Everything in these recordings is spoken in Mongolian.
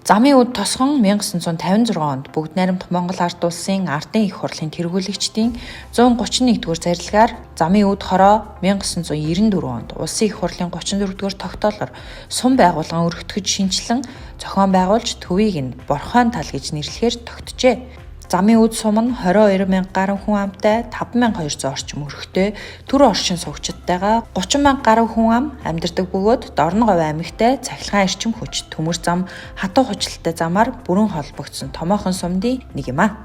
Замын үд тосгон 1956 онд Бүгд найрамдах Монгол Ард улсын ардын их хурлын тэргүүлэгчдийн 131-р зарилгаар замын үд хороо 1994 онд улсын их хурлын 34-р тогтоолоор сум байгууллагын өргөтгөж шинжилэн зохион байгуулж төвийг нь Борхойн тал гэж нэрлэхээр тогтжээ. Замын үд сум нь 22,000 гаруй хүн амтай 5,200 орчим өрхтэй төр оршин суугчдтайгаа 30,000 гаруй хүн ам амьдардаг бөгөөд Дорноговь аймагтай цахилгаан эрчим хүч төмөр зам хатуу хучлалтай замаар бүрэн холбогдсон томоохон сумдын нэг юм а.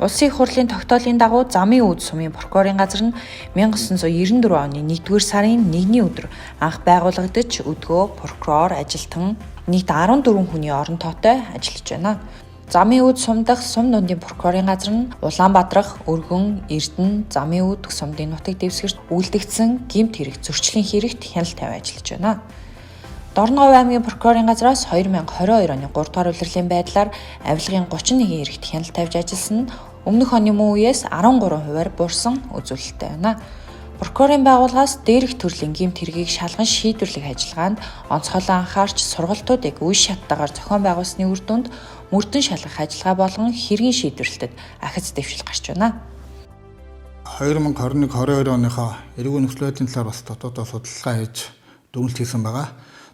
Улсын их хурлын тогтоолын дагуу замын үд сумын прокурорын газар нь 1994 оны 1-р сарын 1-ний өдөр анх байгуулагдаж өдгөө прокурор ажилтан нийт 14 хүний орон тоотой ажиллаж байна. Замын үд сум дахь сум дундын прокурорын газар нь Улаанбаатарх, Өргөн, Эрдэнэ, замын үд сумдын нутаг дэвсгэрт үйлдэгдсэн гэмт хэрэг зөрчлийн хэрэгт хяналт тавь ажиллаж байна. Дорноговь аймгийн прокурорын газраас 2022 оны 3 дугаар улирлын байдлаар авилгын 31 хэрэгт хяналт тавьж ажилласан нь өмнөх оны мөн үеэс 13%-аар буурсан үзүүлэлттэй байна. Прокурорын байгууллагаас дээрх төрлийн гэмт хэргийг шалган шийдвэрлэх ажиллагаанд онцгойлон анхаарч сургалтуудыг үе шаттайгаар зохион байгуулсны үр дүнд мөрдөн шалгах ажиллагаа болгон хэргийн шийдвэрлэлтэд ахиц дэвшил гарч байна. 2021-22 оныхоо эрүүгийн нөхцөл байдлын талаар бас дотоодоо судалгаа хийж дүгнэлт хийсэн байгаа.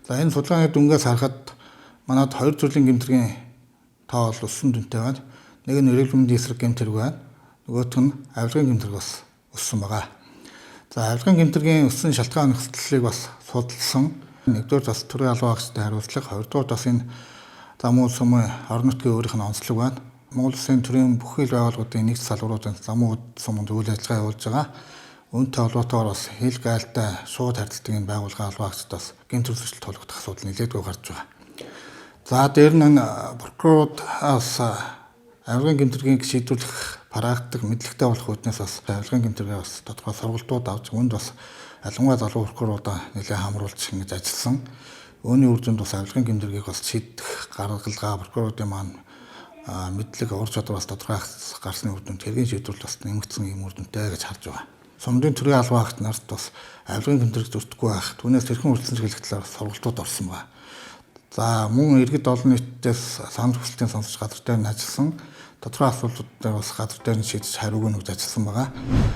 За энэ судалгааны дүнгээс харахад манайд 2 төрлийн гэмтэргийн тоо бол өссөн дүнтэй байна. Нэг нь эрүүл мэндийн эсрэг гэмтэрэг байна. Нөгөөх нь авилгын гэмтэрэг бас өссөн байгаа. За авилгын гэмтэргийн өссөн шалтгаан нөхцөлийг бас судалсан. Нэгдүгээр бас төрийн албан хаагчтай хариуцлага, хоёрдугаар бас энэ замын үд сумын орон нутгийн өөрийнх нь онцлог байна. Монгол Улсын төрийн бүх хил байгууллагуудын нэгж салбаруудын замын үд суманд үйл ажиллагаа явуулж байгаа. Үүнтэй холбоотойгоор бас хил гайлтай шууд харилцдаг энэ байгууллагын албан хаагчдаас гэмт үзүүлэлт толгодох асуудал нэлээдгүй гарч байгаа. За дээр нь прокурораас авилгын гэмтэргийг шийдвэрлэх практик мэдлэгтэй болох үднээс бас авилгын гэмтэргээ бас тодорхой сургалтууд авч үүнд бас ялангуяа залуу прокуроруудаа нэлээд хамруулж ингэж ажилласан. Үүний үр дүнд бас авилгын гэмтэргийг бас шийдэх гаргалгаа прокуроруудын маань мэдлэг ур чадвар бас тодорхой гарсны үр дүнд хэргийн шийдвэрлэлт бас нэмэгдсэн юм үр дүнтэй гэж харж байгаа. Сумдын төрийн албан хаагч нарт бас авилгын гэмтэрэг зөртөхгүй байх, түүнээс тэрхэн үйлчлэн хэрэглэх талаар сургалтууд орсон байна. За мөн иргэд олон нийтээс санал хүсэлтийн сонсож газар дээр нь ажилласан тодорхой асуудлууд дээр бас газар дээр нь шийдэж хариуг нь өгж ажилласан байгаа.